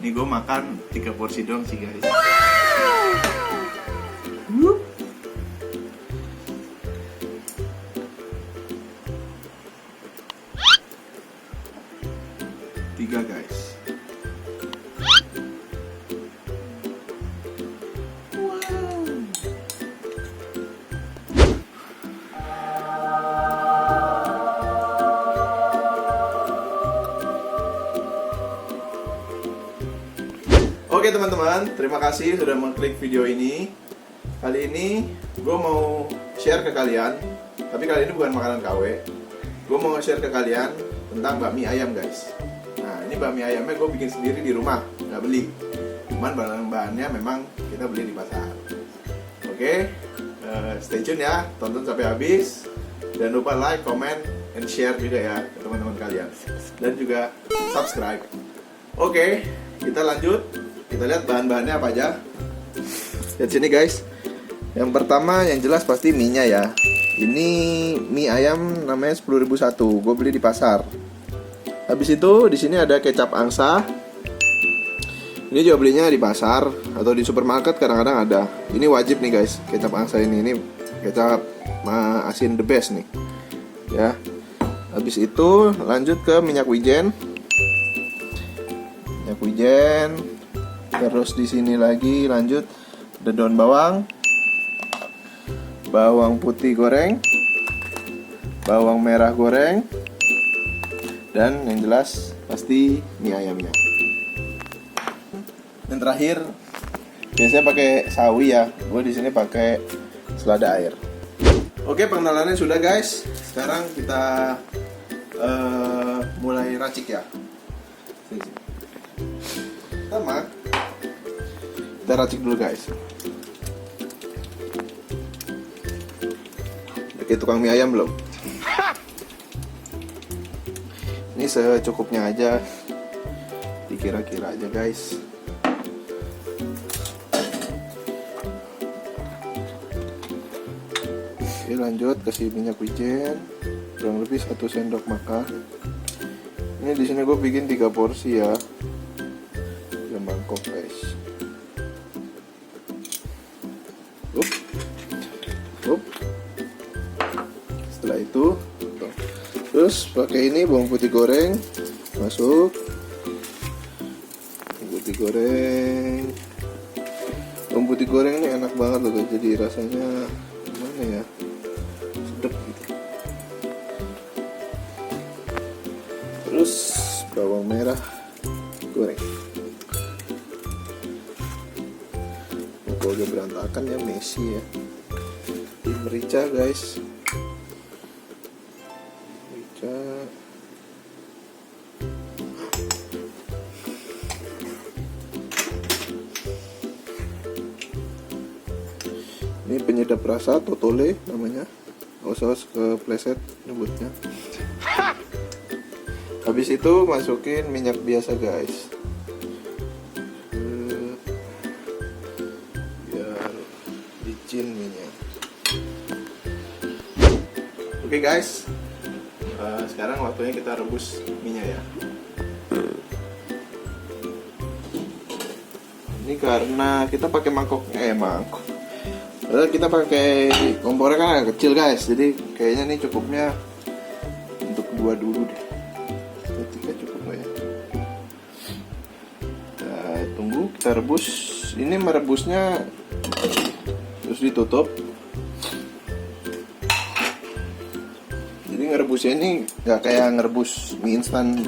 Ini gue makan 3 porsi doang sih guys. Tiga guys. Oke teman-teman, terima kasih sudah mengklik video ini. Kali ini gue mau share ke kalian, tapi kali ini bukan makanan KW. Gue mau share ke kalian tentang bakmi ayam guys. Nah ini bakmi ayamnya gue bikin sendiri di rumah, nggak beli. Cuman bahan-bahannya memang kita beli di pasar. Oke, stay tune ya, tonton sampai habis. Jangan lupa like, comment, and share juga ya ke teman-teman kalian. Dan juga subscribe. Oke, kita lanjut. Kita lihat bahan-bahannya apa aja. Lihat sini guys. Yang pertama yang jelas pasti mie-nya ya. Ini mie ayam namanya 10.001. Gue beli di pasar. Habis itu di sini ada kecap angsa. Ini juga belinya di pasar atau di supermarket kadang-kadang ada. Ini wajib nih guys, kecap angsa ini. Ini kecap asin the best nih. Ya. Habis itu lanjut ke minyak wijen. Minyak wijen. Terus di sini lagi lanjut ada daun bawang, bawang putih goreng, bawang merah goreng, dan yang jelas pasti mie ayamnya. Dan terakhir biasanya pakai sawi ya, gue di sini pakai selada air. Oke, pengenalannya sudah guys. Sekarang kita mulai racik ya. Pertama kita racik dulu guys. Oke, tukang mie ayam belum? Ini secukupnya aja, dikira-kira aja guys. Oke, lanjut kasih minyak wijen kurang lebih 1 sendok makan. Ini di sini gue bikin 3 porsi ya, 3 mangkok guys. Setelah itu terus pakai ini bawang putih goreng masuk. Bawang putih goreng ini enak banget loh, jadi rasanya gimana ya, sedap gitu. Terus bawang merah goreng. Kalau udah berantakan ya messy ya. Merica guys, merica. Ini penyedap rasa totole namanya, saus kepleset nyebutnya. Habis itu masukin minyak biasa guys, biar licin minyak. Oke guys, sekarang waktunya kita rebus minyak ya. Ini karena kita pakai mangkok. Kita pakai kompornya kan agak kecil guys, jadi kayaknya nih cukupnya untuk 2 dulu deh. 3 cukup gak ya? Kita tunggu, kita rebus. Ini merebusnya terus ditutup. Jadi ngerebusnya ini gak kayak ngerebus mie instan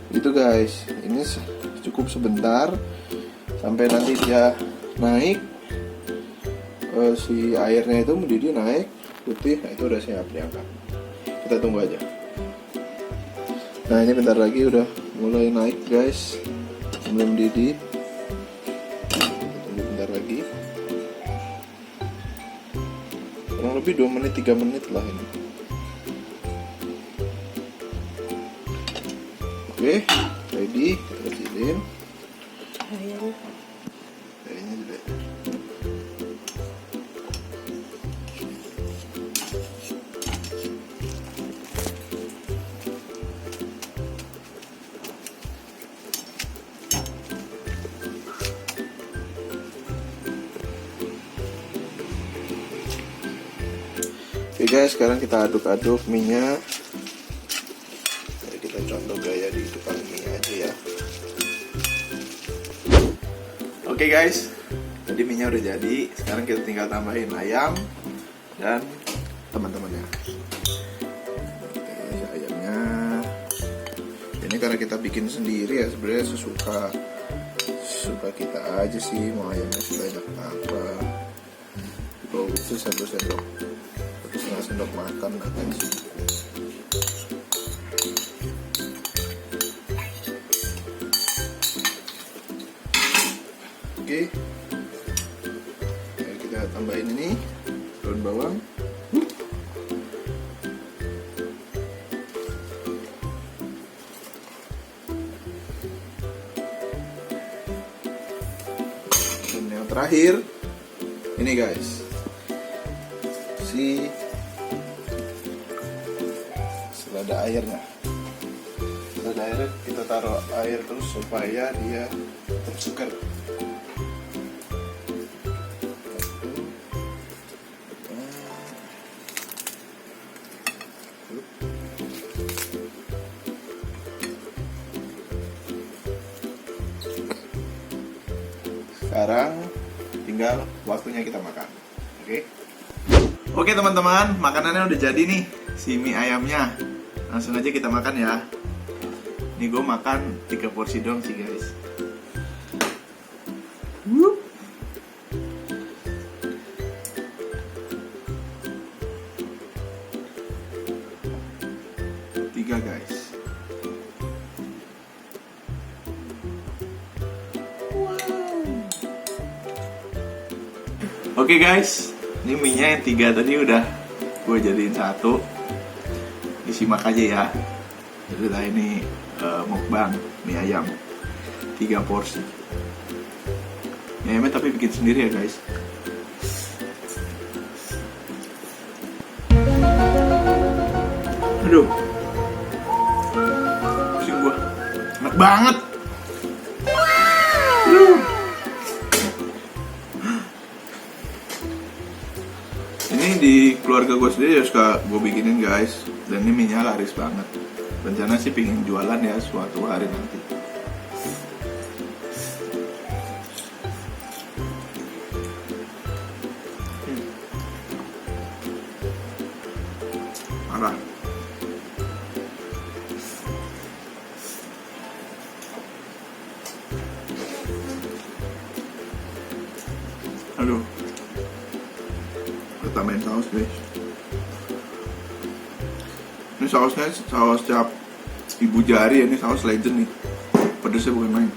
gitu guys. Ini cukup sebentar sampai nanti dia naik, si airnya itu mendidih naik putih. Nah, itu udah siap diangkat. Kita tunggu aja. Nah ini bentar lagi udah mulai naik guys, mulai mendidih. Tunggu bentar lagi, kurang lebih 2 menit 3 menit lah ini. Oke, ready, kita kecilin. Kayaknya juga. guys, sekarang kita aduk-aduk minyak. Jadi kita contoh gaya di tukang mie aja ya. Oke guys, jadi minyak udah jadi. Sekarang kita tinggal tambahin ayam dan teman-temannya. Oke, ayamnya. Ini karena kita bikin sendiri ya, sebenarnya suka kita aja sih, mau ayamnya sebanyak apa. Kalau itu 1 sendok, 1,5 sendok makan akan sih. Oke, kita tambahin ini daun bawang. Dan yang terakhir ini guys, selada airnya. Selada airnya kita taruh air terus supaya dia tetap segar. Sekarang tinggal waktunya kita makan. Oke teman-teman, makanannya udah jadi nih, si mie ayamnya. Langsung aja kita makan ya. Ini gue makan 3 porsi doang sih guys. Tiga guys. Oke guys, ini mie-nya yang 3 tadi udah gue jadiin 1. Disimak aja ya. Udah ini mukbang mie ayam 3 porsi. Mie ayamnya tapi bikin sendiri ya guys. Aduh, pusing gua. Enak banget. Ini di keluarga gue sendiri ya suka gue bikinin guys. Dan ini mie-nya laris banget. Rencana sih pingin jualan ya suatu hari nanti. Parah. Aduh, kita tambahin saus guys. Ini sausnya saus cap ibu jari ya, ini saus legend nih. Pedesnya bukan main.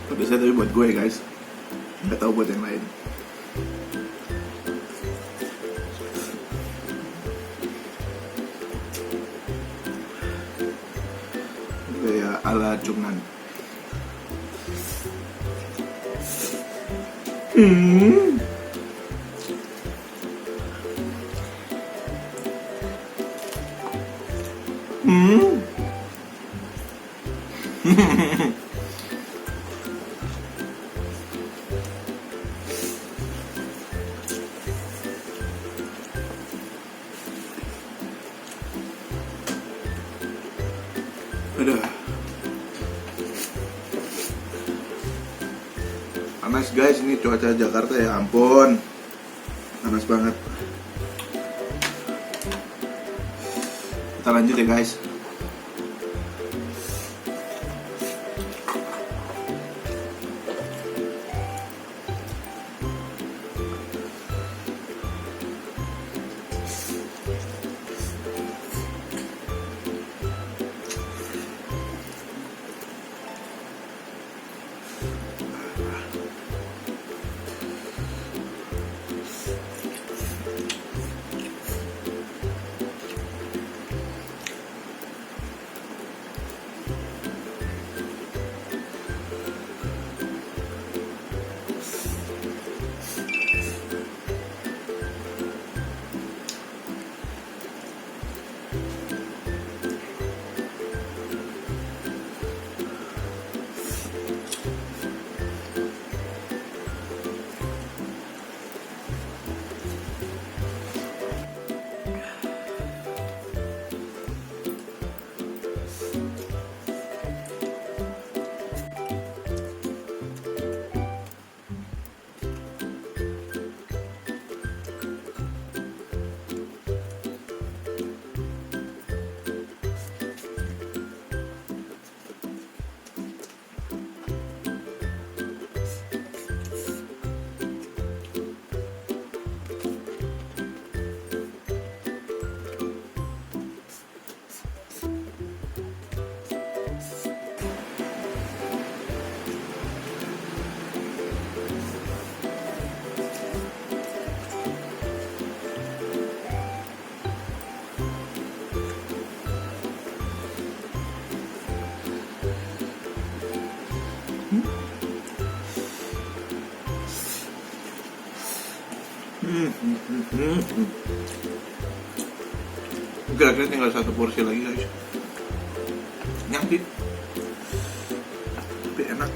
Pedesnya tapi buat gue guys, nggak tahu buat yang lain. Kayak ala cungnan. Aduh. Panas guys, ini cuaca Jakarta ya ampun. Panas banget. Kita lanjut ya guys. Kira-kira tinggal 1 porsi lagi guys. Kenyang sih, tapi enak.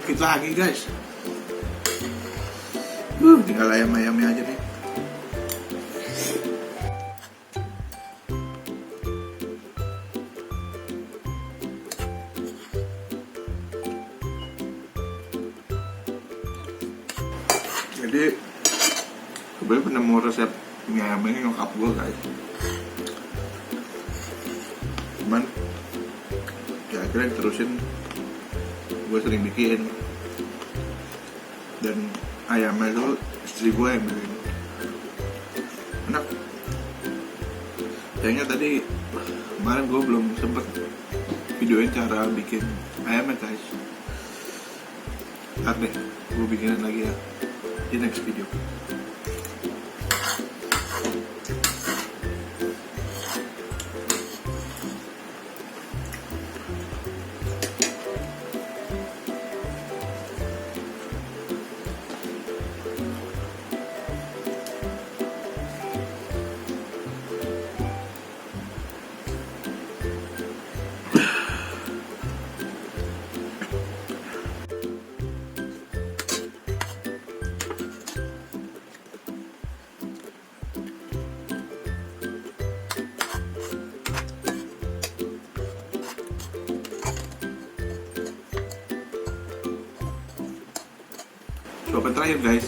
Dikit lagi guys. Tinggal ayam-ayamnya aja nih. Jadi sebenarnya penemu resep mie ayam ini nyokap gue guys. Cuman ya akhirnya terusin, gue sering bikin. Dan ayamnya itu istri gue yang bikin. Enak. Kayaknya tadi kemarin gue belum sempet videoin cara bikin ayamnya guys. Ntar deh gue bikinin lagi ya di next video. Suapan terakhir guys.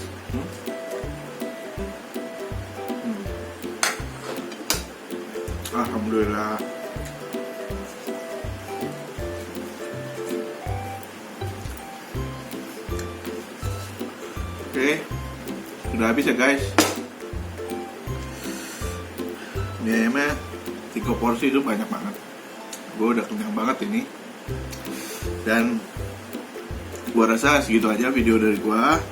Alhamdulillah. Oke, sudah habis ya guys. Mie ayamnya 3 porsi itu banyak banget. Gue udah kenyang banget ini. Dan gua rasa segitu aja video dari gua.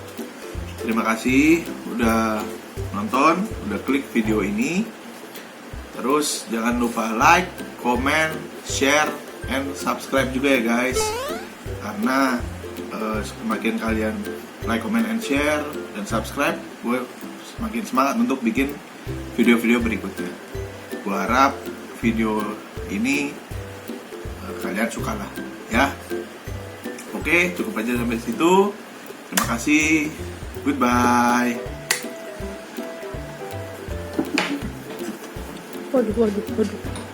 Terima kasih udah nonton, udah klik video ini. Terus jangan lupa like, comment, share, and subscribe juga ya guys. Karena semakin kalian like, comment, and share, dan subscribe, gue semakin semangat untuk bikin video-video berikutnya. Gue harap video ini kalian suka lah ya. Oke, cukup aja sampai situ. Terima kasih. Goodbye. Waduh.